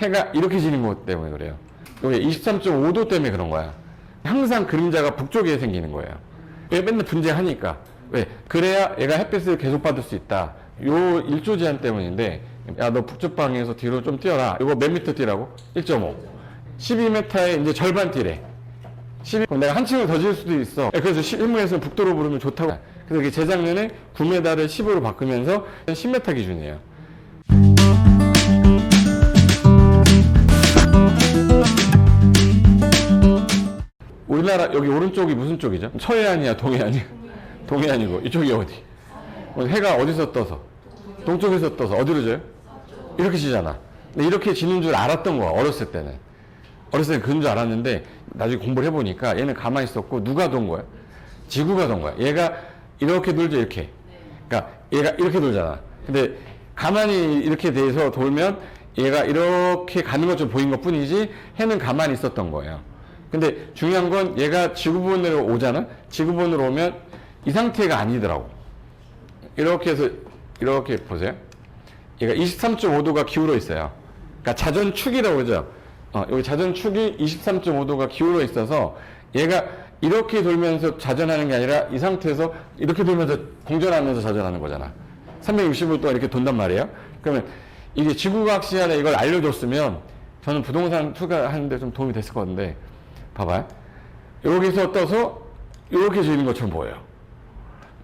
해가 이렇게 지는 것 때문에 그래요. 이게 23.5도 때문에 그런 거야. 항상 그림자가 북쪽에 생기는 거예요. 왜? 맨날 분재하니까. 왜? 그래야 얘가 햇빛을 계속 받을 수 있다. 요 일조 제한 때문인데, 야, 너 북쪽 방향에서 뒤로 좀 뛰어라. 이거 몇 미터 뛰라고? 1.5. 12m에 이제 절반 뛰래. 12, 그럼 내가 한 층을 더 지을 수도 있어. 그래서 실무에서 북도로 부르면 좋다고. 그래서 이게 재작년에 9m를 10으로 바꾸면서 10m 기준이에요. 우리나라 여기 오른쪽이 무슨 쪽이죠? 서해안이야, 동해안이야? 동해안이고 이쪽이 어디? 해가 어디서 떠서? 동쪽에서 떠서 어디로 져요? 이렇게 지잖아. 근데 이렇게 지는 줄 알았던 거야, 어렸을 때는. 어렸을 때 그런 줄 알았는데 나중에 공부를 해보니까 얘는 가만히 있었고 누가 돈 거야? 지구가 돈 거야. 얘가 이렇게 돌죠, 이렇게. 그러니까 얘가 이렇게 돌잖아. 근데 가만히 이렇게 돼서 돌면 얘가 이렇게 가는 것처럼 보인 것 뿐이지 해는 가만히 있었던 거예요. 근데 중요한 건 얘가 지구본으로 오잖아? 지구본으로 오면 이 상태가 아니더라고. 이렇게 해서 이렇게 보세요. 얘가 23.5도가 기울어 있어요. 그러니까 자전축이라고 그러죠. 여기 자전축이 23.5도가 기울어 있어서 얘가 이렇게 돌면서 자전하는 게 아니라 이 상태에서 이렇게 돌면서 공전하면서 자전하는 거잖아. 365도 동안 이렇게 돈단 말이에요. 그러면 이게 지구과학 시간에 이걸 알려줬으면 저는 부동산 투자하는데 좀 도움이 됐을 것 같은데, 봐봐요. 여기서 떠서 이렇게 지는 것처럼 보여요.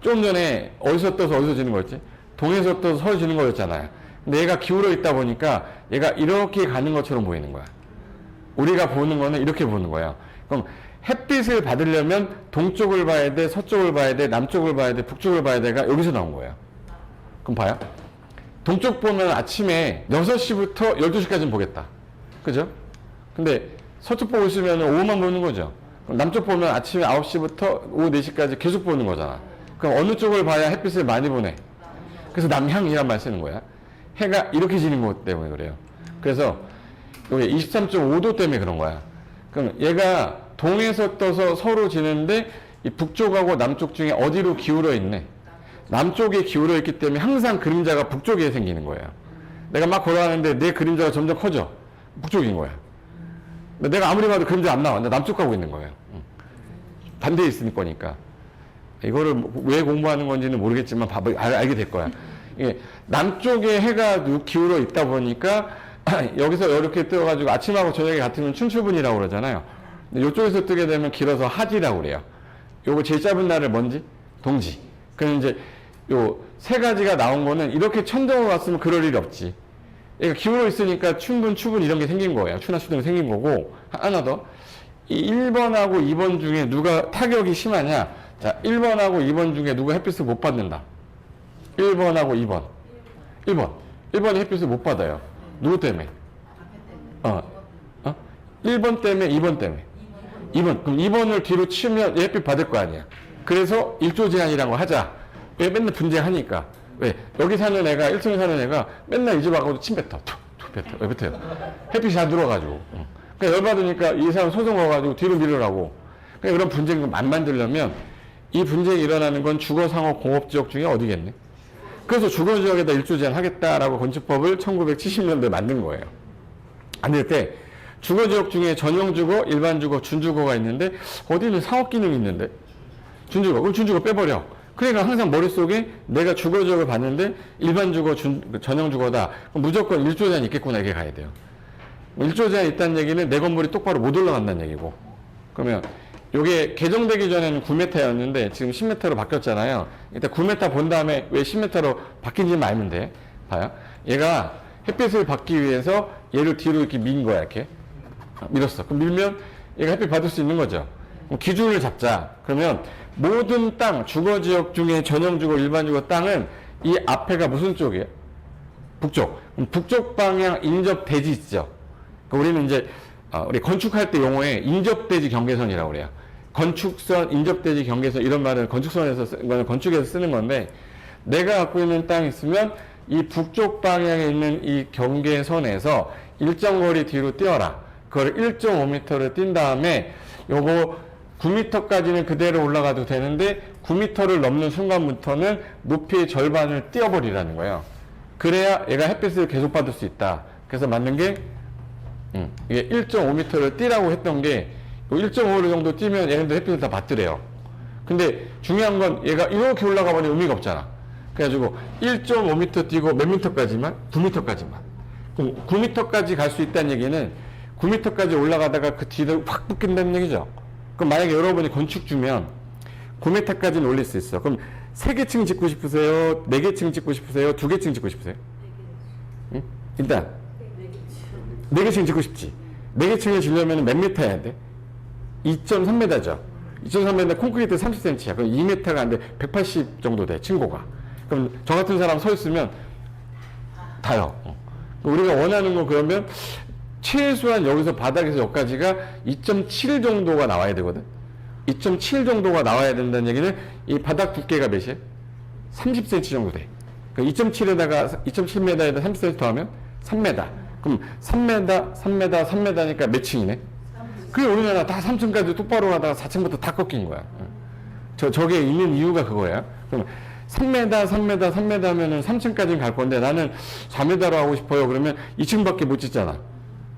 좀 전에 어디서 떠서 어디서 지는 거였지? 동에서 떠서 서로 지는 거였잖아요. 근데 얘가 기울어 있다 보니까 얘가 이렇게 가는 것처럼 보이는 거야. 우리가 보는 거는 이렇게 보는 거예요. 그럼 햇빛을 받으려면 동쪽을 봐야 돼, 서쪽을 봐야 돼, 남쪽을 봐야 돼, 북쪽을 봐야 돼가 여기서 나온 거예요. 그럼 봐요. 동쪽 보면 아침에 6시부터 12시까지는 보겠다. 그죠? 근데 서쪽 보고 있으면 오후만 보는 거죠. 그럼 남쪽 보면 아침에 9시부터 오후 4시까지 계속 보는 거잖아. 그럼 어느 쪽을 봐야 햇빛을 많이 보내? 그래서 남향이란 말 쓰는 거야. 해가 이렇게 지는 것 때문에 그래요. 그래서 이게 23.5도 때문에 그런 거야. 그럼 얘가 동에서 떠서 서로 지는데 이 북쪽하고 남쪽 중에 어디로 기울어 있네? 남쪽에 기울어 있기 때문에 항상 그림자가 북쪽에 생기는 거예요. 내가 막 걸어가는데 내 그림자가 점점 커져. 북쪽인 거야. 내가 아무리 봐도 그림자 안 나와. 나 남쪽 가고 있는 거예요. 반대에 있을 거니까. 이거를 왜 공부하는 건지는 모르겠지만 알게 될 거야. 이게 남쪽에 해가 기울어 있다 보니까 여기서 이렇게 뜨어가지고 아침하고 저녁에 같으면 춘추분이라고 그러잖아요. 근데 이쪽에서 뜨게 되면 길어서 하지라고 그래요. 요거 제일 짧은 날을 뭔지? 동지. 그럼 이제 요 세 가지가 나온 거는 이렇게 천정으로 왔으면 그럴 일이 없지. 얘가 기울어 있으니까 춘분, 추분 이런 게 생긴 거예요. 추나 추등이 생긴 거고. 하나 더. 이 1번하고 2번 중에 누가 타격이 심하냐? 자, 1번하고 2번 중에 누가 햇빛을 못 받는다. 1번하고 2번. 1번이 햇빛을 못 받아요. 누구 때문에? 1번 때문에, 2번 때문에. 2번. 그럼 2번을 뒤로 치면 햇빛 받을 거 아니야. 그래서 일조 제한이라는 거 하자. 왜? 맨날 분재하니까. 왜? 여기 사는 애가, 1층에 사는 애가 맨날 이 집 와가지고 침 뱉어. 툭 뱉어. 왜 뱉어요? 햇빛이 안 들어가지고. 그러니까 열받으니까 이 사람 소송 가가지고 뒤로 밀으라고. 그러니까 그런 분쟁을 안 만들려면 이 분쟁이 일어나는 건 주거상호 공업지역 중에 어디겠네? 그래서 주거지역에다 일조 제한 하겠다라고 건축법을 1970년대에 만든 거예요. 안 될 때 주거지역 중에 전용주거, 일반주거, 준주거가 있는데 어디는 상업기능이 있는데 준주거, 그럼 준주거 빼버려. 그러니까 항상 머릿속에 내가 주거지역을 봤는데 일반주거, 전용주거다. 그럼 무조건 일조 제한이 있겠구나 이렇게 가야 돼요. 일조 제한이 있다는 얘기는 내 건물이 똑바로 못 올라간다는 얘기고. 그러면 요게 개정되기 전에는 9m였는데 지금 10m로 바뀌었잖아요. 일단 9m 본 다음에 왜 10m로 바뀐지만 알면 돼. 봐요. 얘가 햇빛을 받기 위해서 얘를 뒤로 이렇게 민 거야, 이렇게. 밀었어. 그럼 밀면 얘가 햇빛 받을 수 있는 거죠. 그럼 기준을 잡자. 그러면 모든 땅, 주거지역 중에 전용주거, 일반주거 땅은 이 앞에가 무슨 쪽이에요? 북쪽. 그럼 북쪽 방향 인접대지 있죠. 그러니까 우리는 이제 우리 건축할 때 용어에 인접대지 경계선이라고 그래요. 건축선, 인접대지 경계선 이런 말은 건축선에서 건축에서 쓰는 건데 내가 갖고 있는 땅이 있으면 이 북쪽 방향에 있는 이 경계선에서 일정 거리 뒤로 뛰어라. 그걸 1.5m를 뛴 다음에 요거 9m까지는 그대로 올라가도 되는데 9m를 넘는 순간부터는 높이의 절반을 띄어버리라는 거예요. 그래야 얘가 햇빛을 계속 받을 수 있다. 그래서 만든 게 이게 1.5m를 뛰라고 했던 게 1.5m 정도 뛰면 얘네들 햇빛을 다 받더래요. 근데 중요한 건 얘가 이렇게 올라가 버리면 의미가 없잖아. 그래가지고 1.5m 뛰고 몇 미터까지만? 9m까지만. 그럼 9m까지 갈 수 있다는 얘기는 9m까지 올라가다가 그 뒤를 확 붙긴다는 얘기죠. 그럼 만약에 여러분이 건축주면 9m까지는 올릴 수 있어. 그럼 3개층 짓고 싶으세요? 4개층 짓고 싶으세요? 2개층 짓고 싶으세요? 응? 일단 4개층 짓고 싶지. 4개층을 지려면 몇 미터 해야 돼? 2.3m죠. 2.3m 콘크리트 30cm야. 그럼 2m가 안 돼. 180 정도 돼, 층고가. 그럼 저 같은 사람 서 있으면 다요. 우리가 원하는 거 그러면 최소한 여기서 바닥에서 여기까지가 2.7 정도가 나와야 되거든. 2.7 정도가 나와야 된다는 얘기는 이 바닥 두께가 몇이에요? 30cm 정도 돼. 2.7에다가 2.7m에다 30cm 더하면 3m. 그럼 3m, 3m, 3m니까 몇 층이네? 그게 우리나라 다 3층까지 똑바로 가다가 4층부터 다 꺾인 거야. 저게 있는 이유가 그거야. 그럼 3m, 3m, 3m 하면은 3층까지는 갈 건데 나는 4m로 하고 싶어요. 그러면 2층밖에 못 짓잖아.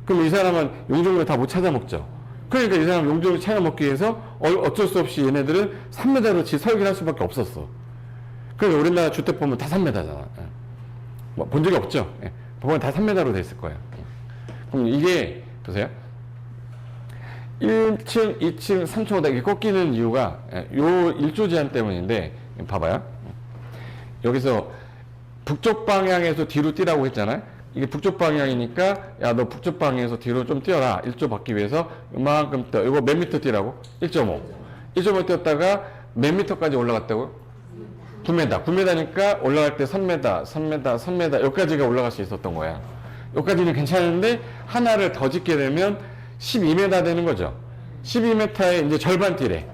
그럼 이 사람은 용적률을 다 못 찾아 먹죠. 그러니까 이 사람 용적률을 찾아 먹기 위해서 어쩔 수 없이 얘네들은 3m로 설계를 할 수밖에 없었어. 그래서 우리나라 주택 보면 다 3m잖아. 뭐 본 적이 없죠. 보면 다 3m로 돼 있을 거예요. 그럼 이게 보세요. 1층, 2층, 3층보다 이렇게 꺾이는 이유가 요 일조 제한 때문인데 봐봐요. 여기서 북쪽 방향에서 뒤로 뛰라고 했잖아요. 이게 북쪽 방향이니까 야 너 북쪽 방향에서 뒤로 좀 뛰어라. 1조 받기 위해서 이만큼 뛰어. 이거 몇 미터 뛰라고? 1.5. 1.5 뛰었다가 몇 미터까지 올라갔다고요? 9m. 9m니까 올라갈 때 3m, 3m, 3m 여기까지가 올라갈 수 있었던 거야. 여기까지는 괜찮은데 하나를 더 짓게 되면 12m 되는 거죠. 12m의 이제 절반 뛰래.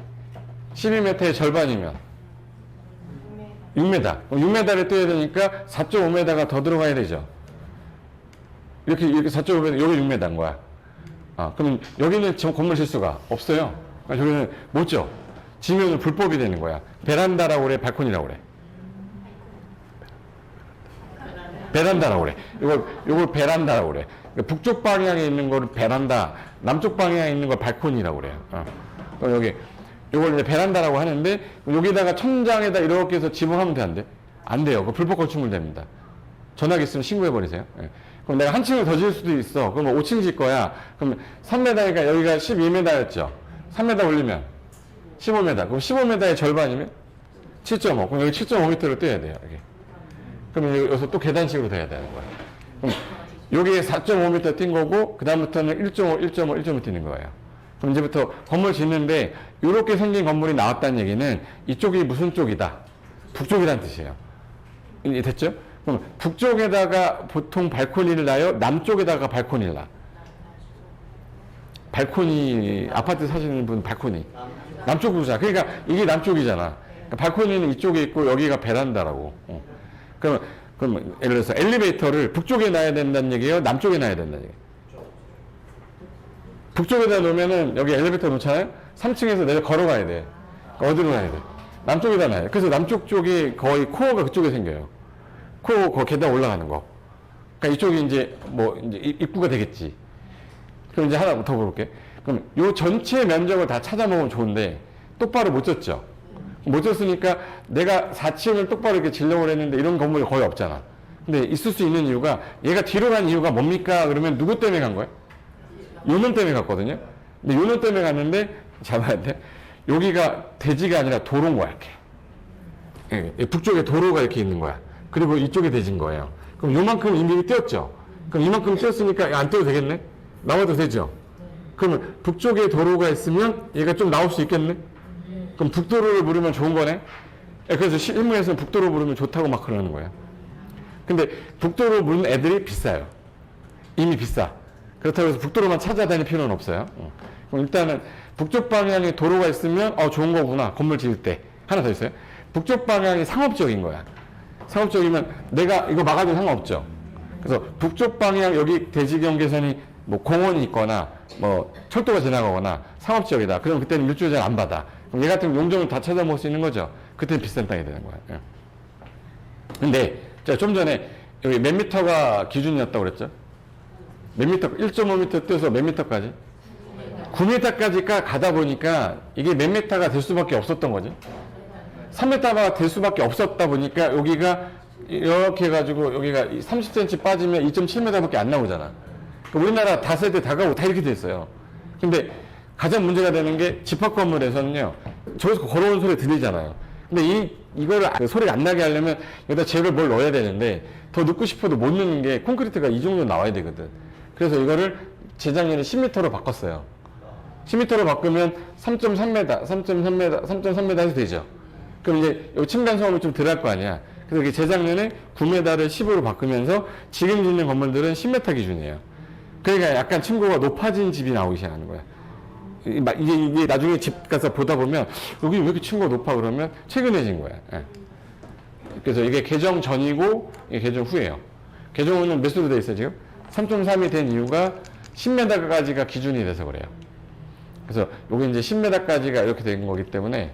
12m의 절반이면 6m. 6m를 뛰어야 되니까 4.5m가 더 들어가야 되죠. 이렇게 4.5m, 여기 6m인 거야. 그럼 여기는 지금 건물 실수가 없어요. 그러니까 여기는 못 져. 지면은 불법이 되는 거야. 베란다라고 그래, 발코니라고 그래. 베란다라고 그래. 요걸 베란다라고 그래. 그러니까 북쪽 방향에 있는 거를 베란다, 남쪽 방향에 있는 걸 발코니라고 그래요. 그럼 여기, 요걸 이제 베란다라고 하는데, 여기다가 천장에다 이렇게 해서 지붕하면 돼, 안 돼? 안 돼요. 그 불법 건축물 됩니다. 전화기 있으면 신고해버리세요. 예. 그럼 내가 한 층을 더 지을 수도 있어. 그럼 5층 질 거야. 그럼 3m니까 여기가 12m였죠. 3m 올리면 15m. 그럼 15m의 절반이면 7.5. 그럼 여기 7.5m를 떼야 돼요. 여기. 그럼 여기서 또 계단식으로 돼야 되는 거야. 그럼 여기에 4.5m 뛴 거고, 그다음부터는 1.5, 1.5, 1.5 뛰는 거예요. 그럼 이제부터 건물 짓는데, 이렇게 생긴 건물이 나왔다는 얘기는 이쪽이 무슨 쪽이다? 북쪽이라는 뜻이에요. 이해 됐죠? 그럼 북쪽에다가 보통 발코니를 놔요? 남쪽에다가 발코니를 놔? 발코니, 아파트 사시는 분 발코니. 남쪽으로 자. 그러니까 이게 남쪽이잖아. 그러니까 발코니는 이쪽에 있고 여기가 베란다라고. 그럼 예를 들어서 엘리베이터를 북쪽에 놔야 된다는 얘기예요? 남쪽에 놔야 된다는 얘기예요? 북쪽에다 놓으면은 여기 엘리베이터 놓잖아요? 3층에서 내려 걸어가야 돼. 어디로 가야 돼? 남쪽에다 놔요. 그래서 남쪽 쪽이 거의 코어가 그쪽에 생겨요. 코어 그 계단 올라가는 거. 그러니까 이쪽이 이제 뭐 이제 입구가 되겠지. 그럼 이제 하나 더 볼게. 그럼 요 전체 면적을 다 찾아먹으면 좋은데 똑바로 못 졌죠. 못 졌으니까 내가 4층을 똑바로 이렇게 지려고 했는데 이런 건물이 거의 없잖아. 근데 있을 수 있는 이유가 얘가 뒤로 간 이유가 뭡니까? 그러면 누구 때문에 간 거야? 요놈 때문에 갔거든요. 근데 요놈 때문에 갔는데 잡아야 돼. 여기가 대지가 아니라 도로인 거야, 이렇게. 예, 북쪽에 도로가 이렇게 있는 거야. 그리고 이쪽에 대진 거예요. 그럼 요만큼 이미 뛰었죠. 그럼 이만큼 뛰었으니까 안 뛰어도 되겠네? 나와도 되죠. 그러면 북쪽에 도로가 있으면 얘가 좀 나올 수 있겠네? 그럼 북도로를 물으면 좋은 거네? 예, 그래서 실무에서는 북도로 물으면 좋다고 막 그러는 거예요. 근데 북도로 물는 애들이 비싸요. 이미 비싸. 그렇다고 해서 북도로만 찾아다닐 필요는 없어요. 그럼 일단은 북쪽 방향에 도로가 있으면 좋은 거구나. 건물 지을 때. 하나 더 있어요. 북쪽 방향이 상업적인 거야. 상업적이면 내가 이거 막아도 상관없죠. 그래서 북쪽 방향 여기 대지경계선이 뭐 공원이 있거나 뭐 철도가 지나가거나 상업지역이다. 그럼 그때는 일조제를 안 받아. 그럼 얘 같은 용적을 다 찾아먹을 수 있는 거죠. 그때는 비싼 땅이 되는 거야. 예. 근데 제가 좀 전에 여기 몇 미터가 기준이었다고 그랬죠? 몇 미터, 1.5m 뛰어서 몇 미터까지? 9m까지 가다 보니까 이게 몇 미터가 될 수밖에 없었던 거지. 3m가 될 수밖에 없었다 보니까 여기가 이렇게 해가지고 여기가 30cm 빠지면 2.7m밖에 안 나오잖아. 우리나라 다세대 다가오고 다 이렇게 됐어요. 근데 가장 문제가 되는 게 집합 건물에서는요, 저기서 걸어오는 소리 들리잖아요. 근데 이거를 소리가 안 나게 하려면 여기다 재를 뭘 넣어야 되는데 더 넣고 싶어도 못 넣는 게 콘크리트가 이 정도 나와야 되거든. 그래서 이거를 재작년에 10m로 바꿨어요. 10m로 바꾸면 3.3m 해서 되죠. 그럼 이제 이 층간 소음이 좀 덜 할 거 아니야. 그래서 이게 재작년에 9m를 10으로 바꾸면서 지금 짓는 건물들은 10m 기준이에요. 그러니까 약간 층고가 높아진 집이 나오기 시작하는 거야. 이게 나중에 집 가서 보다 보면 여기 왜 이렇게 층고가 높아 그러면 최근에 진 거야. 예. 그래서 이게 개정 전이고 이게 개정 후예요. 개정 후는 몇 수로 돼 있어요 지금? 3.3이 된 이유가 10m까지가 기준이 돼서 그래요. 그래서 여기 이제 10m까지가 이렇게 된 거기 때문에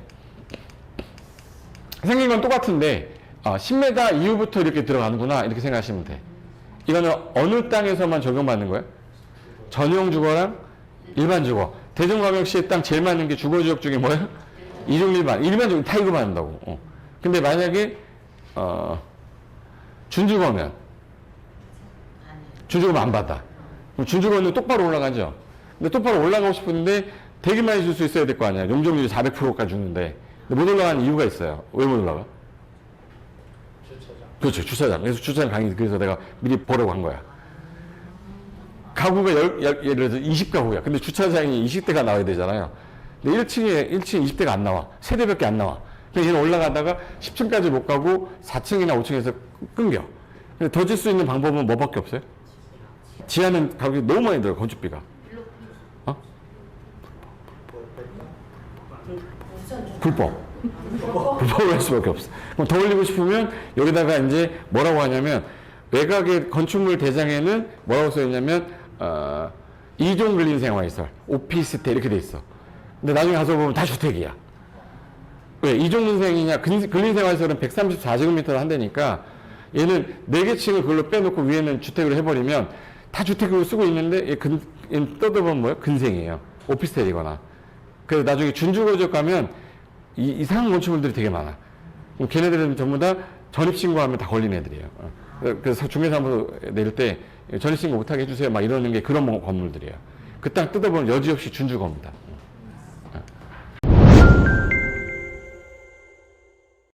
생긴 건 똑같은데 10m 이후부터 이렇게 들어가는구나 이렇게 생각하시면 돼. 이거는 어느 땅에서만 적용받는 거예요? 전용 주거랑 일반 주거. 대전광역시의 땅 제일 많은 게 주거지역 중에 뭐예요? 이중 일반 주거 다 이거 받는다고. 근데 만약에 준주거면 준주거면 안 받아. 그럼 준주거는 똑바로 올라가죠. 근데 똑바로 올라가고 싶은데 되게 많이 줄 수 있어야 될 거 아니야. 용적률이 400%까지 주는데 못 올라가는 이유가 있어요. 왜 못 올라가? 그렇죠. 주차장. 그래서 주차장 강의, 그래서 내가 미리 보라고 한 거야. 가구가 예를 들어서 20가구야. 근데 주차장이 20대가 나와야 되잖아요. 근데 1층에 20대가 안 나와. 세대밖에 안 나와. 그래서 얘는 올라가다가 10층까지 못 가고 4층이나 5층에서 끊겨. 근데 더 질 수 있는 방법은 뭐밖에 없어요? 지하는 가격이 너무 많이 들어요. 건축비가. 불법. 불법을 할 수밖에 없어. 그럼 더 올리고 싶으면 여기다가 이제 뭐라고 하냐면 외곽의 건축물 대장에는 뭐라고 써있냐면 이종 근린생활시설, 오피스텔 이렇게 돼 있어. 근데 나중에 가서 보면 다 주택이야. 왜? 이종 근린생이냐? 근린생활시설은 134제곱미터를 한다니까 얘는 4개 층을 그걸로 빼놓고 위에는 주택으로 해버리면 다 주택으로 쓰고 있는데 얘는 떠들어보면 뭐예요? 근생이에요. 오피스텔이거나. 그래서 나중에 준주거지역 가면 이상한 건축물들이 되게 많아. 그럼 걔네들은 전부 다 전입신고하면 다 걸린 애들이에요. 그래서 중개사무소 내릴 때 전입신고 못하게 해주세요 막 이러는 게 그런 건물들이에요. 그 땅 뜯어보면 여지없이 준주거입니다.